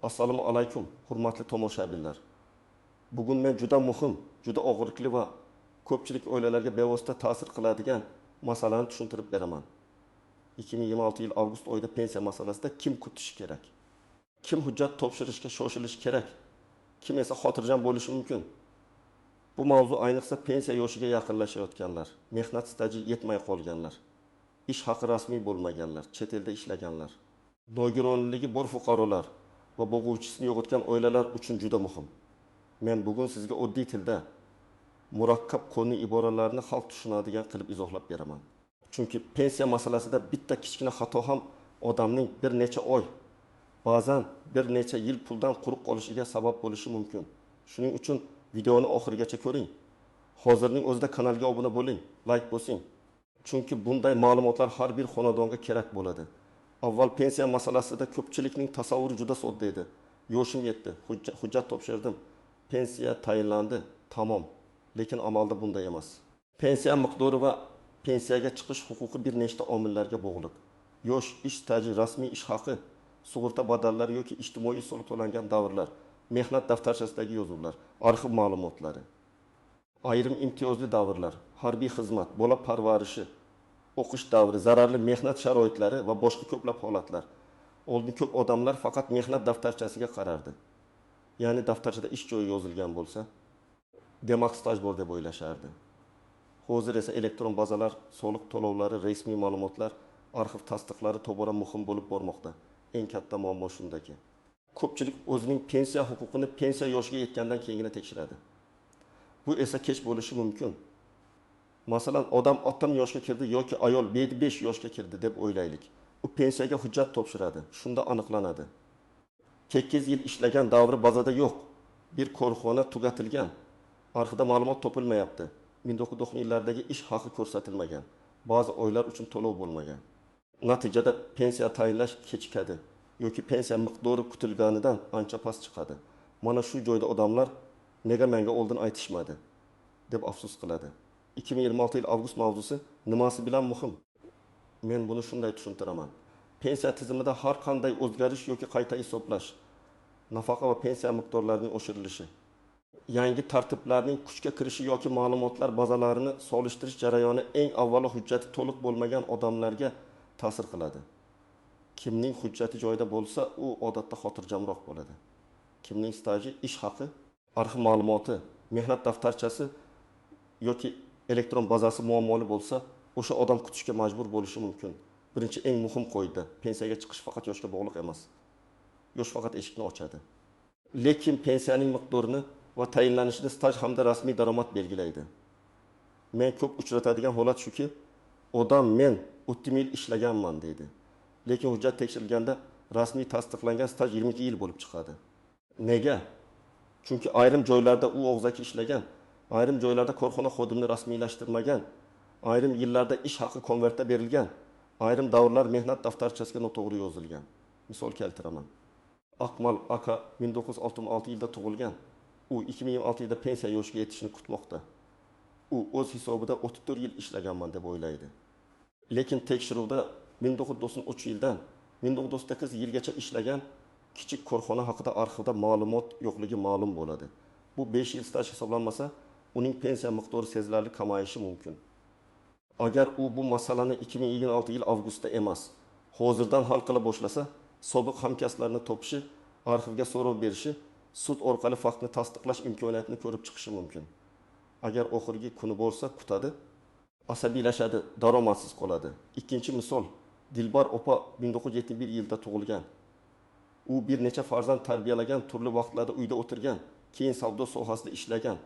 Assalomu alaykum, hurmatli tomoshabinlar. Bugun men juda muhim, juda og'riqli va ko'pchilik oilalarga bevosita ta'sir qiladigan masalani tushuntirib beraman. 2026 yil avgust oyida pensiya masalasida kim kutishi kerak? Kim hujjat topshirishga shoshilishi kerak? Kim esa xotirjam bo'lishi mumkin? Bu mavzu ayniqsa pensiya yoshiga yaqinlashayotganlar, mehnat staji yetmay qolganlar, ish haqi rasmiy bo'lmaganlar, chet elda ishlaganlar, nogironligi bor fuqarolar va boquvchisini yo'qotgan oilalar uchun juda muhim. Men bugun sizga oddiy tilda murakkab qonuniy iboralarni xalq tushunadigan qilib izohlab beraman. Chunki pensiya masalasida bitta kichkina xato ham odamning bir necha oy, ba'zan bir necha yil puldan quruq qolishiga sabab bo'lishi mumkin. Shuning uchun videoni oxirigacha ko'ring. Hozirning o'zida kanalga obuna bo'ling, like bosing. Chunki bunday ma'lumotlar har bir xonadonga kerak bo'ladi. Avval pensiya masalasida ko'pchilikning tasavvuri juda sodda edi. Yoshim yetdi, hujjat topshirdim, pensiya tayinlandi, tamom. Lekin amalda bunday emas. Pensiya miqdori va pensiyaga chiqish huquqi bir nechta omillarga bog'liq. Yosh, ish staji, rasmiy ish haqi, sug'urta badallari yoki ijtimoiy soliq to'langan davrlar, mehnat daftarchasidagi yozuvlar, arxiv ma'lumotlari, ayrim imtiyozli davrlar, harbiy xizmat, bola parvarishi, o'qish davri, zararli mehnat sharoitlari va boshqa ko'plab holatlar. Oldin ko'p odamlar faqat mehnat daftarchasiga qarardi. Ya'ni daftarchada ish joyi yozilgan bo'lsa, demak staj bor deb o'ylashardi. Hozir esa elektron bazalar, soliq to'lovlari, rasmiy ma'lumotlar, arxiv tasdiqlari tobora muhim bo'lib bormoqda. Eng katta muammo shundaki, ko'pchilik o'zining pensiya huquqini pensiya yoshiga yetgandan keyingina tekshiradi. Bu esa kech bo'lishi mumkin. Masalan, odam 60 yoshga kirdi yoki ayol 5 yoshga kirdi deb o'ylaylik. U pensiyaga hujjat topshiradi. Shunda aniqlanadi. 8 yil ishlagan davri bazada yo'q. Bir korxona tugatilgan. Arxivda ma'lumot topilmayapti. 1990 yillardagi ish haqi ko'rsatilmagan. Ba'zi oylar uchun to'lov bo'lmagan. Natijada pensiya tayinlash kechikadi yoki pensiya miqdori kutilganidan ancha past chiqadi. Mana shu joyda odamlar nega menga oldin aytishmadi deb afsus qiladi. 2026 yil avgust mavzusi nimasi bilan muhim? Men buni shunday tushuntiraman. Pensiya tizimida har qanday o'zgarish yoki qayta hisoblash, nafaqa va pensiya miqdorlarining oshirilishi, yangi tartiblarning kuchga kirishi yoki ma'lumotlar bazalarini solishtirish jarayoni eng avvalo hujjati to'liq bo'lmagan odamlarga ta'sir qiladi. Kimning hujjati joyida bo'lsa, u odatda xotirjamroq bo'ladi. Kimning staji, ish haqi, arxiv ma'lumoti, mehnat daftarchasi yoki elektron bazasi muammoli bo'lsa, o'sha odam kutishga majbur bo'lishi mumkin. Birinchi eng muhim qoida, pensiyaga chiqish faqat yoshga bog'liq emas. Yosh faqat eshikni ochadi. Lekin pensiyaning miqdorini va tayinlanishini staj hamda rasmiy daromad belgilaydi. Men ko'p uchratadigan holat shuki, odam men 30 yil ishlaganman deydi. Lekin hujjat tekshirilganda rasmiy tasdiqlangan staj 22 yil bo'lib chiqadi. Nega? Chunki ayrim joylarda u og'zaki ishlagan, ayrim joylarda korxona xodimini rasmiylashtirmagan, ayrim yillarda ish haqi konvertda berilgan, ayrim davrlar mehnat daftarchasiga noto'g'ri yozilgan. Misol keltiraman. Akmal aka 1966 yilda tug'ilgan. U 2026 yilda pensiya yoshiga yetishini kutmoqda. U o'z hisobida 34 yil ishlaganman deb o'ylaydi. Lekin tekshiruvda 1993 yildan 1998 yilgacha ishlagan kichik korxona haqida arxivda ma'lumot yo'qligi ma'lum bo'ladi. Bu 5 yil staj hisoblanmasa, uning pensiya miqdori sezilarli kamayishi mumkin. Agar u bu masalani 2026 yil avgustda emas, hozirdan hal qila boshlasa, sobiq hamkasblarini topishi, arxivga so'rov berishi, sud orqali faktni tasdiqlash imkoniyatini ko'rib chiqishi mumkin. Agar oxirgi kuni bo'lsa, kutadi, asabiylashadi, daromadsiz qoladi. Ikkinchi misol, Dilbar opa 1971 yilda tug'ilgan. U bir necha farzand tarbiyalagan, turli vaqtlarda uyda o'tirgan, keyin savdo sohasida ishlagan.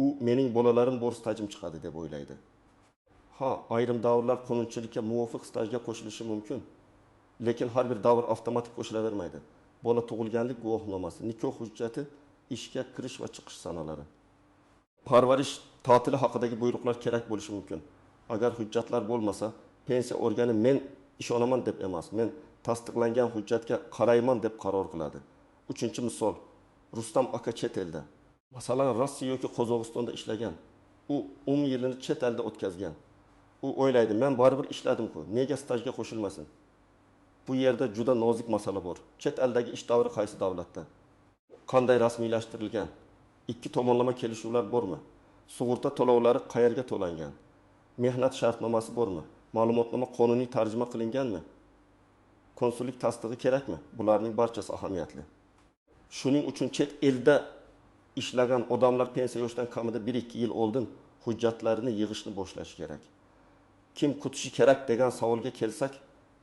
U mening bolalarim bor stajim chiqadi deb o'ylaydi. Ha, ayrim davrlar qonunchilikka muvofiq stajga qo'shilishi mumkin. Lekin har bir davr avtomatik qo'shilavermaydi. Bola tug'ilganlik guvohnomasi, nikoh hujjati, ishga kirish va chiqish sanalari, parvarish ta'tili haqidagi buyruqlar kerak bo'lishi mumkin. Agar hujjatlar bo'lmasa, pensiya organi men ishonaman deb emas, men tasdiqlangan hujjatga qarayman deb qaror qiladi. Uchinchi misol, Rustam aka chet elda. Masalan, Rossiya yoki Qozog'istonda ishlagan. U 10 yilini chet elda o'tkazgan. U o'ylaydi, men baribir ishladim-ku, nega stajga qo'shilmasin? Bu yerda juda nozik masala bor. Chet eldagi ish davri qaysi davlatda? Qanday rasmiylashtirilgan? Ikki tomonlama kelishuvlar bormi? Sug'urta to'lovlari qayerga to'langan? Mehnat shartnomasi bormi? Ma'lumotnoma qonuniy tarjima qilinganmi? Konsullik tasdig'i kerakmi? Bularning barchasi ahamiyatli. Shuning uchun chet elda ishlagan odamlar pensiya yoshidan kamida 1-2 yil oldin hujjatlarini yig'ishni boshlashi kerak. Kim kutishi kerak degan savolga kelsak,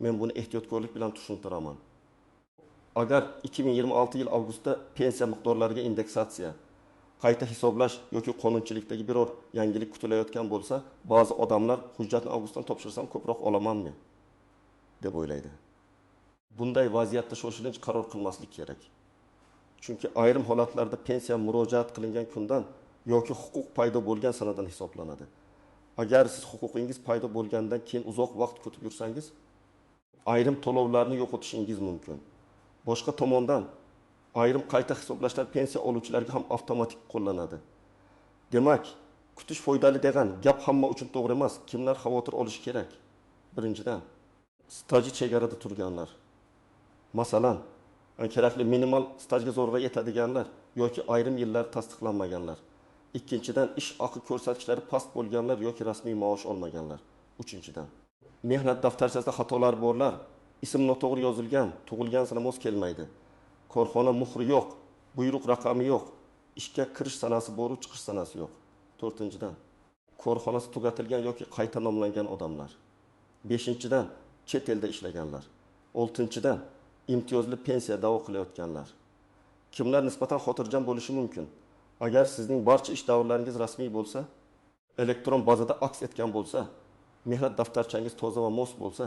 men buni ehtiyotkorlik bilan tushuntiraman. Agar 2026 yil avgustda pensiya miqdorlariga indeksatsiya, qayta hisoblash yoki qonunchilikdagi biror yangilik kutilayotgan bo'lsa, ba'zi odamlar hujjatni avgustdan topshirsam ko'proq olamanmi deb o'ylaydi. Bunday vaziyatda shoshilinch qaror qilmaslik kerak. Chunki ayrim holatlarda pensiya murojaat qilingan kundan yoki huquq paydo bo'lgan sanadan hisoblanadi. Agar siz huquqingiz paydo bo'lgandan keyin uzoq vaqt kutib yursangiz, ayrim to'lovlarni yo'qotishingiz mumkin. Boshqa tomondan ayrim qayta hisoblashlar pensiya oluvchilarga ham avtomatik qo'llanadi. Demak, kutish foydali degan gap hamma uchun to'g'ri emas. Kimlar xavotir olishi kerak? Birinchidan, staji chegarada turganlar. Masalan, kerakli minimal stajga zo'rg'a yetadiganlar yoki ayrim yillar tasdiqlanmaganlar. Ikkinchidan, ish haqi ko'rsatkichlari past bo'lganlar yoki rasmiy maosh olmaganlar. Uchinchidan, mehnat daftarchasida xatolar borlar, ism noto'g'ri yozilgan, tug'ilgan sana mos kelmaydi. Korxona muhri yo'q, buyruq raqami yo'q, ishga kirish sanasi bor, chiqish sanasi yo'q. To'rtinchidan, korxonasi tugatilgan yoki qayta nomlangan odamlar. Beshinchidan, chet elda ishlaganlar. Oltinchidan, imtiyozli pensiya da'vo qilayotganlar. Kimlar nisbatan xotirjam bo'lishi mumkin? Agar sizning barcha ish davrlaringiz rasmiy bo'lsa, elektron bazada aks etgan bo'lsa, mehnat daftarchangiz toza va mos bo'lsa,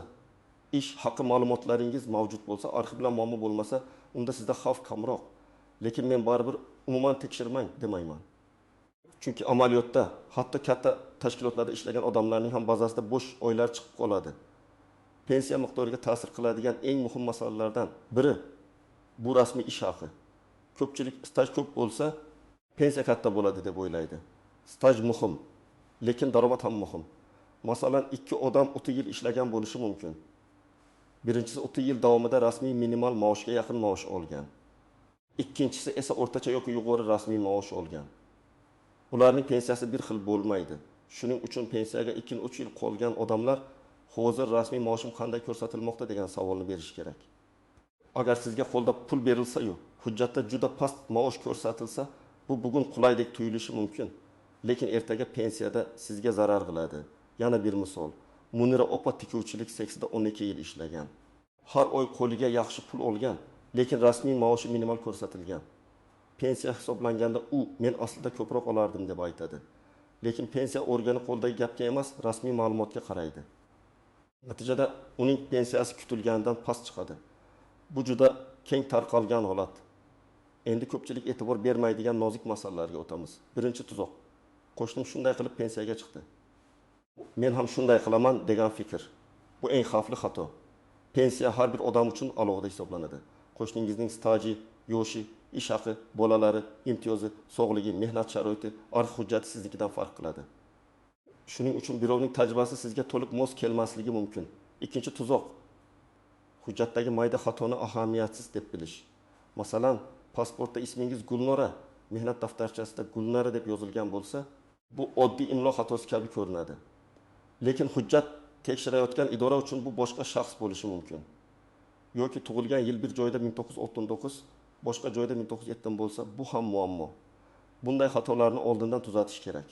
ish haqi ma'lumotlaringiz mavjud bo'lsa, arxiv bilan muammo bo'lmasa, unda sizda xavf kamroq. Lekin men baribir umuman tekshirmang demayman. Chunki amaliyotda hatto katta tashkilotlarda ishlagan odamlarning ham bazasida bo'sh oylar chiqib qoladi. Pensiya miqdoriga ta'sir qiladigan eng muhim masalalardan biri bu rasmiy ish haqi. Ko'pchilik staj ko'p bo'lsa, pensiya katta bo'ladi deb o'ylaydi. Staj muhim, lekin daromad ham muhim. Masalan, ikki odam 30 yil ishlagan bo'lishi mumkin. Birinchisi 30 yil davomida rasmiy minimal maoshga yaqin maosh olgan. Ikkinchisi esa o'rtacha yoki yuqori rasmiy maosh olgan. Ularning pensiyasi bir xil bo'lmaydi. Shuning uchun pensiyaga 2-3 yil qolgan odamlar hozir rasmiy maoshim qanday ko'rsatilmoqda degan savolni berish kerak. Agar sizga qo'lda pul berilsa-yu, hujjatda juda past maosh ko'rsatilsa, bu bugun qulaylik tuyulishi mumkin, lekin ertaga pensiyada sizga zarar qiladi. Yana bir misol. Munira opa tikuvchilik seksida 12 yil ishlagan. Har oy qo'liga yaxshi pul olgan, lekin rasmiy maoshi minimal ko'rsatilgan. Pensiya hisoblanganda u men aslida ko'proq olardim deb aytadi. Lekin pensiya organi qo'ldagi gapga emas, rasmiy ma'lumotga qaraydi. Natijada uning pensiyasi kutilganidan past chiqadi. Bu juda keng tarqalgan holat. Endi ko'pchilik e'tibor bermaydigan nozik masalalarga o'tamiz. Birinchi tuzoq. Qo'shnim shunday qilib pensiyaga chiqdi. Men ham shunday qilaman degan fikr. Bu eng xavfli xato. Pensiya har bir odam uchun alohida hisoblanadi. Qo'shningizning staji, yoshi, ish haqi, bolalari, imtiyozi, sog'ligi, mehnat sharoiti, arxiv hujjati siznikidan farq qiladi. Shuning uchun birovning tajribasi sizga to'liq mos kelmasligi mumkin. Ikkinchi tuzoq. Hujjatdagi mayda xatoni ahamiyatsiz deb bilish. Masalan, pasportda ismingiz Gulnora, mehnat daftarchasida Gulnora deb yozilgan bo'lsa, bu oddiy imlo xatosi kabi ko'rinadi. Lekin hujjat tekshirayotgan idora uchun bu boshqa shaxs bo'lishi mumkin. Yoki tug'ilgan yil bir joyda 1939, boshqa joyda 1970 bo'lsa, bu ham muammo. Bunday xatolarni oldindan tuzatish kerak.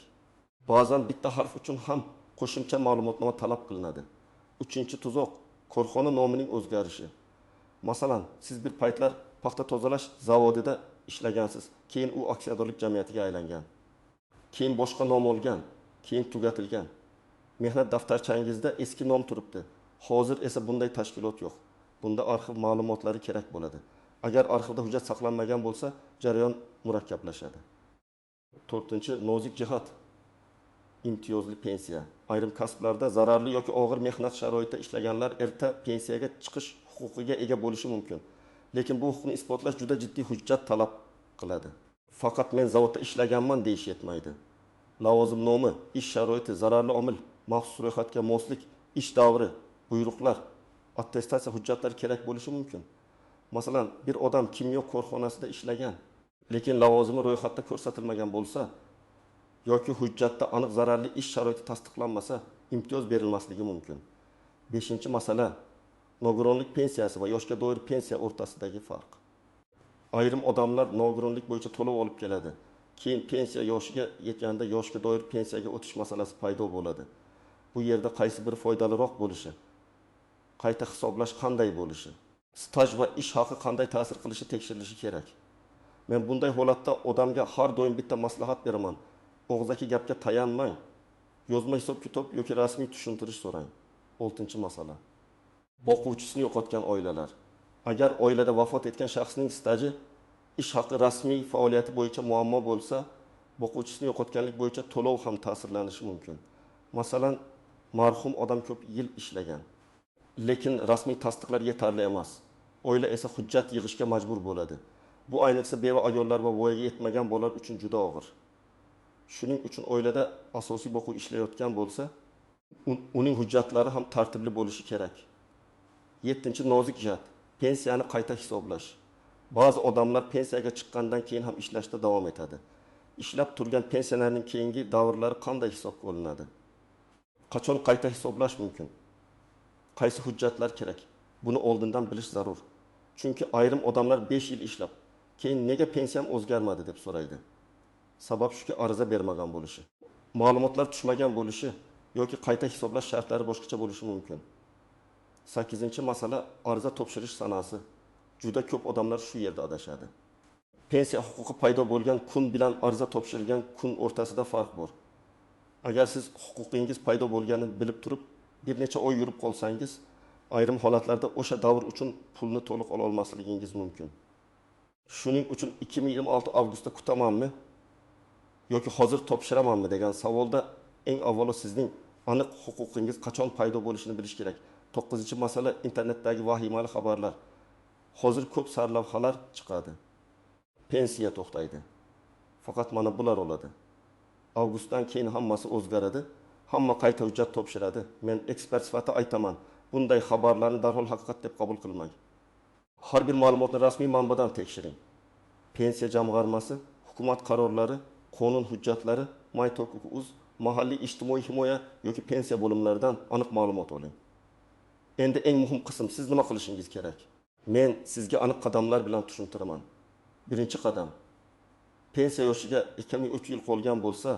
Ba'zan bitta harf uchun ham qo'shimcha ma'lumotnoma talab qilinadi. Uchinchi tuzoq, korxona nomining o'zgarishi. Masalan, siz bir paytlar paxta tozalash zavodida ishlagansiz, keyin u aksiyadorlik jamiyatiga aylangan. Keyin boshqa nom olgan, keyin tugatilgan. Mehnat daftarchangizda eski nom turibdi. Hozir esa bunday tashkilot yo'q. Bunda arxiv ma'lumotlari kerak bo'ladi. Agar arxivda hujjat saqlanmagan bo'lsa, jarayon murakkablashadi. To'rtinchi nozik jihat. Imtiyozli pensiya. Ayrim kasblarda zararli yoki og'ir mehnat sharoitida ishlaganlar erta pensiyaga chiqish huquqiga ega bo'lishi mumkin. Lekin bu huquqni isbotlash juda jiddiy hujjat talab qiladi. Faqat men zavodda ishlaganman deyish yetmaydi. Lavozim nomi, ish sharoiti, zararli omil, maxsus ro'yxatga moslik, ish davri, buyruqlar attestatsiya hujjatlari kerak bo'lishi mumkin. Masalan, bir odam kimyo korxonasida ishlagan, lekin lavozimi ro'yxatda ko'rsatilmagan bo'lsa yoki hujjatda aniq zararli ish sharoiti tasdiqlanmasa, imtiyoz berilmasligi mumkin. 5-masala nogironlik pensiyasi va yoshga doir pensiya o'rtasidagi farq. Ayrim odamlar nogironlik bo'yicha to'lov olib keladi. Keyin pensiya yoshiga yetganda yoshga doir pensiyaga o'tish masalasi paydo bo'ladi. Bu yerda qaysi biri foydaliroq bo'lishi, qayta hisoblash qanday bo'lishi, staj va ish haqi qanday ta'sir qilishi tekshirilishi kerak. Men bunday holatda odamga har doim bitta maslahat beraman. Og'zaki gapga tayanmang. Yozma hisob-kitob yoki rasmiy tushuntirish so'rang. 6-masala. O'quvchisini yo'qotgan oilalar. Agar oilada vafot etgan shaxsning staji ish haqi rasmiy faoliyati bo'yicha muammo bo'lsa, o'quvchisini yo'qotganlik bo'yicha to'lov ham ta'sirlanishi mumkin. Masalan, marhum odam ko'p yil ishlagan, lekin rasmiy tasdiqlar yetarli emas. Oila esa hujjat yig'ishga majbur bo'ladi. Bu ayniqsa beva ayollar va voyaga yetmagan bolalar uchun juda og'ir. Shuning uchun oilada asosiy o'quv ishlayotgan bo'lsa, uning hujjatlari ham tartibli bo'lishi kerak. 7-nozik jihat, pensiyani qayta hisoblash. Ba'zi odamlar pensiyaga chiqqandan keyin ham ishlashda davom etadi. Ishlab turgan pensiyalarning keyingi davrlari qanday hisobga olinadi? Qachon qayta hisoblash mumkin? Qaysi hujjatlar kerak? Buni oldindan bilish zarur. Chunki ayrim odamlar 5 yil ishlab, keyin nega pensiyam o'zgarmadi deb so'raydi. Sabab shuki ariza bermagan bo'lishi, ma'lumotlar tushmagan bo'lishi yoki qayta hisoblash shartlari boshqacha bo'lishi mumkin. 8-masala ariza topshirish sanasi. Juda ko'p odamlar shu yerda adashadi. Pensiya huquqi paydo bo'lgan kun bilan ariza topshirilgan kun o'rtasida farq bor. Agar siz huquqingiz paydo bo'lganini bilib turib, bir necha oy yurib qolsangiz, ayrim holatlarda o'sha davr uchun pulni to'liq ola olmasligingiz mumkin. Shuning uchun 2026 avgustda kutamanmi yoki hozir topshiramanmi degan savolda eng avvalo sizning aniq huquqingiz qachon paydo bo'lishini bilish kerak. 9-masala internetdagi vahimali xabarlar. Hozir ko'p sarlavhalar chiqadi. Pensiya to'xtaydi. Faqat mana bular bo'ladi. Avgustdan keyin hammasi o'zgaradi. Hamma qayta hujjat topshiradi. Men ekspert sifatida aytaman. Bunday xabarlarni darhol haqiqat deb qabul qilmang. Har bir ma'lumotni rasmiy manbadan tekshiring. Pensiya jamg'armasi, hukumat qarorlari, qonun hujjatlari, MyTalk.uz, mahalliy ijtimoiy himoya yoki pensiya bo'limlaridan aniq ma'lumot oling. Endi eng muhim qism, siz nima qilishingiz kerak? Men sizga aniq qadamlar bilan tushuntiraman. Birinchi qadam. Pensiya yoshiga 2003 yil qolgan bo'lsa,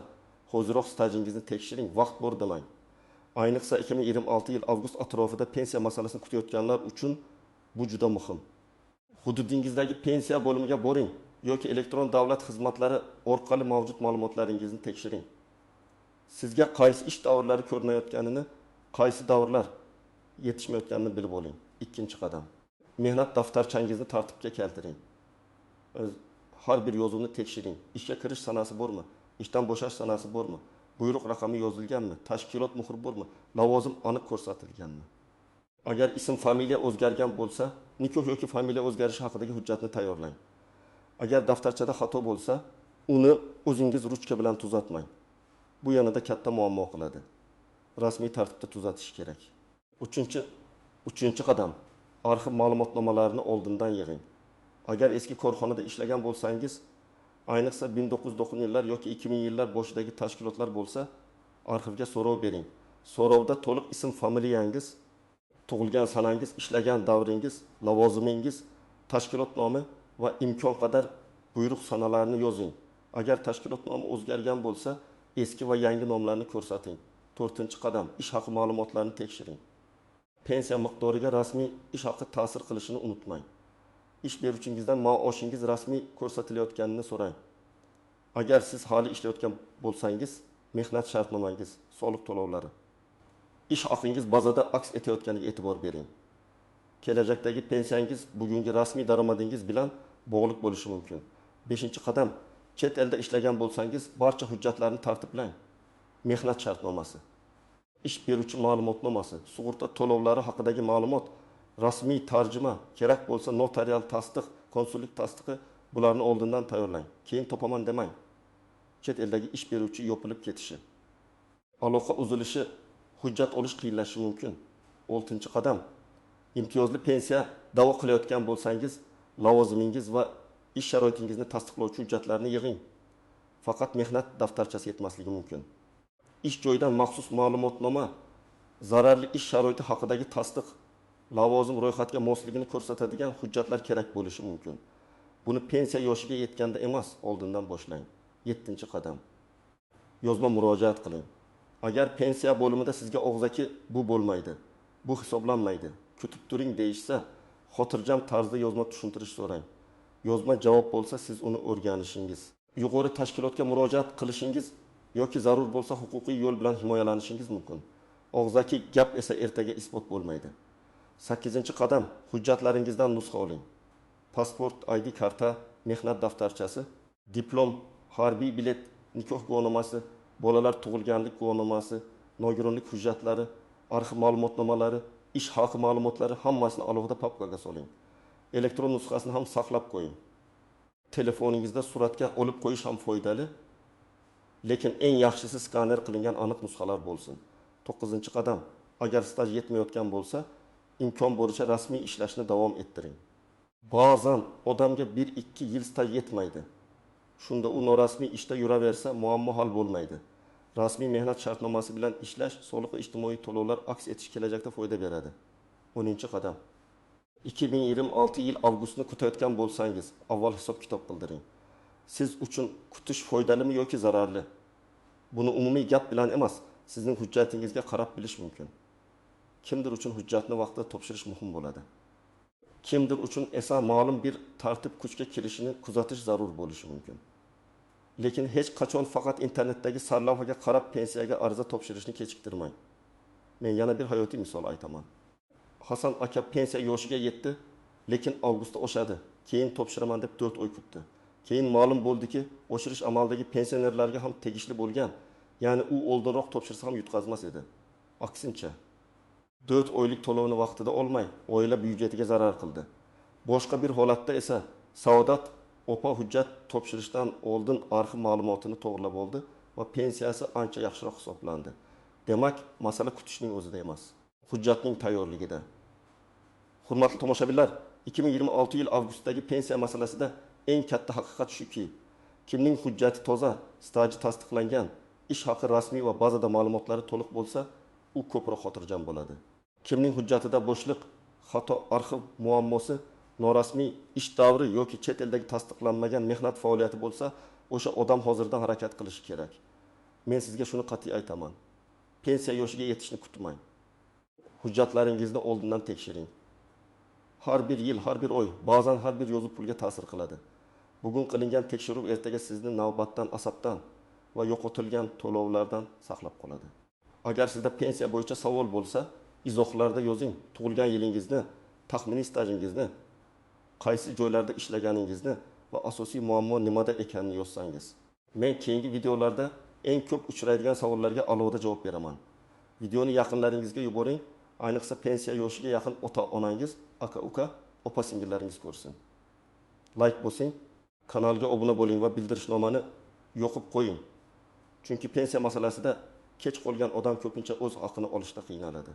hoziroq stajingizni tekshiring, vaqt bor demang. Ayniqsa 2026 yil avgust atrofida pensiya masalasini kutayotganlar uchun bu juda muhim. Hududingizdagi pensiya bo'limiga boring yoki elektron davlat xizmatlari orqali mavjud ma'lumotlaringizni tekshiring. Sizga qaysi ish davrlari ko'rinayotganini, qaysi davrlar yetishmayotganini bilib oling. Ikkinchi qadam. Mehnat daftarchangizni tartibga keltiring. Har bir yozuvni tekshiring. Ishga kirish sanasi bormi? Ishdan bo'shash sanasi bormi? Buyruq raqami yozilganmi? Tashkilot muhri bormi? Lavozim aniq ko'rsatilganmi? Agar ism familiya o'zgargan bo'lsa, nikoh yoki familiya o'zgarishi haqidagi hujjatni tayyorlang. Agar daftarchada xato bo'lsa, uni o'zingiz ruchka bilan tuzatmang. Bu yanada katta muammo qiladi. Rasmiy tartibda tuzatish kerak. Uchinchi qadam. Arxiv ma'lumotnomalarini oldindan yig'ing. Agar eski korxonada ishlagan bo'lsangiz, ayniqsa 1990 yillar yoki 2000 yillar boshidagi tashkilotlar bo'lsa, arxivga so'rov bering. So'rovda to'liq ism familiyangiz, tug'ilgan sanangiz, ishlagan davringiz, lavozimingiz, tashkilot nomi va imkon qadar buyruq sanalarini yozing. Agar tashkilot nomi o'zgargan bo'lsa, eski va yangi nomlarni ko'rsating. 4-qadam, ish haqi ma'lumotlarini tekshiring. Pensiya miqdoriga rasmiy ish haqi ta'sir qilishini unutmang. Ish beruvchingizdan maoshingiz rasmiy ko'rsatilayotganini so'rang. Agar siz hali ishlayotgan bo'lsangiz, mehnat shartnomangiz, soliq to'lovlari, ish haqingiz bazada aks etayotganiga e'tibor bering. Kelajakdagi pensiyangiz bugungi rasmiy daromadingiz bilan bog'liq bo'lishi mumkin. 5-qadam, chet elda ishlagan bo'lsangiz, barcha hujjatlarni tartiblang. Mehnat shartnomasi, ish beruvchi ma'lumotnomasi, sug'urta to'lovlari haqidagi ma'lumot, rasmiy tarjima, kerak bo'lsa notarial tasdiq, konsullik tasdiqi, bularni oldindan tayyorlang. Keyin topaman demang. Chet eldagi ish beruvchi yopilib ketishi, aloqa uzilishi, hujjat olish qiyinlashishi mumkin. 6-qadam. imtiyozli pensiya da'vo qilayotgan bo'lsangiz, lavozimingiz va ish sharoitingizni tasdiqlovchi hujjatlarni yig'ing. Faqat mehnat daftarchasi yetmasligi mumkin. Ish joyidan maxsus ma'lumotnoma, zararli ish sharoiti haqidagi tasdiq, lavozim ro'yxatiga mosligini ko'rsatadigan hujjatlar kerak bo'lishi mumkin. Buni pensiya yoshiga yetganda emas, oldindan boshlang. 7-qadam. Yozma murojaat qiling. Agar pensiya bo'limida sizga og'zaki bu bo'lmaydi, bu hisoblanmaydi, kutib turing deyishsa, xotirjam tarzda yozma tushuntirish so'rang. Yozma javob bo'lsa, siz uni o'rganishingiz, yuqori tashkilotga murojaat qilishingiz yoki zarur bo'lsa huquqiy yo'l bilan himoyalanishingiz mumkin. Og'zaki gap esa ertaga isbot bo'lmaydi. 8-qadam, hujjatlaringizdan nusxa oling. Pasport, ID karta, mehnat daftarchasi, diplom, harbiy bilet, nikoh guvohnomasi, bolalar tug'ilganlik guvohnomasi, nogironlik hujjatlari, arxiv ma'lumotnomalari, ish haqi ma'lumotlari hammasini alohida papkaga soling. Elektron nusxasini ham saqlab qo'ying. Telefoningizda suratga olib qo'yish ham foydali, lekin eng yaxshisi skaner qilingan aniq nusxalar bo'lsin. 9-qadam, agar staj yetmayotgan bo'lsa, imkon bo'licha rasmiy ishlashni davom ettiring. Ba'zan odamga 1-2 yil staj yetmaydi. Shunda u norasmiy ishda yuraversa, muammo hal bo'lmaydi. Rasmiy mehnat shartnomasi bilan ishlash, soliq va ijtimoiy to'lovlar aks etishi kelajakda foyda beradi. 10-qadam. 2026 yil avgustni kutayotgan bo'lsangiz, avval hisob-kitob qildiring. Siz uchun kutish foydalimi yoki zararli? Buni umumiy gap bilan emas, sizning hujjatingizga qarab bilish mumkin. Kimdir uchun hujjatni vaqtida topshirish muhim bo'ladi. Kimdir uchun esa ma'lum bir tartib kuchga kirishini kuzatish zarur bo'lishi mumkin. Lekin hech qachon faqat internetdagi sarlavhaga qarab pensiyaga ariza topshirishni kechiktirmang. Men yana bir hayotiy misol aytaman. Hasan aka pensiya yoshiga yetdi, lekin avgustda oshadi. Keyin topshiraman deb 4 oy kutdi. Keyin ma'lum bo'ldiki, oshirish amaldagi pensionerlarga ham tegishli bo'lgan. Ya'ni u oldinroq topshirsa ham yutqazmas edi. Aksincha, 4 oylik to'lovni vaqtida olmay, oila byudjetiga zarar qildi. Boshqa bir holatda esa Saodat opa hujjat topshirishdan oldin arxiv ma'lumotini to'g'rilab oldi va pensiyasi ancha yaxshiroq hisoblandi. Demak, masala kutishning o'zida emas, hujjatning tayyorligida. Hurmatli tomoshabinlar, 2026 yil avgustdagi pensiya masalasida eng katta haqiqat shuki, kimning hujjati toza, staji tasdiqlangan, ish haqi rasmiy va bazada ma'lumotlari to'liq bo'lsa, u ko'proq xotirjam bo'ladi. Kimning hujjatida bo'shliq, xato arxiv muammosi, norasmiy ish davri yoki chet eldagi tasdiqlanmagan mehnat faoliyati bo'lsa, o'sha odam hozirdan harakat qilishi kerak. Men sizga shuni qat'iy aytaman. Pensiya yoshiga yetishni kutmang. Hujjatlaringizni oldindan tekshiring. Har bir yil, har bir oy, ba'zan har bir yozuv pulga ta'sir qiladi. Bugun qilingan tekshiruv ertaga sizni navbatdan, asabdan va yo'qotilgan to'lovlardan saqlab qoladi. Agar sizda pensiya bo'yicha savol bo'lsa, izohlarda yozing. Tug'ilgan yilingizni, taxminiy stajingizni, qaysi joylarda ishlaganingizni va asosiy muammo nimada ekanini yozsangiz. Men keyingi videolarda eng ko'p uchraydigan savollarga alohida javob beraman. Videoni yaqinlaringizga yuboring, ayniqsa pensiya yoshiga yaqin ota-onangiz, aka-uka, opa-singillaringiz ko'rsin. Like bosing, kanalga obuna bo'ling va bildirishnomani yoqib qo'ying. Chunki pensiya masalasida kech qolgan odam ko'pincha o'z haqini olishda qiynaladi.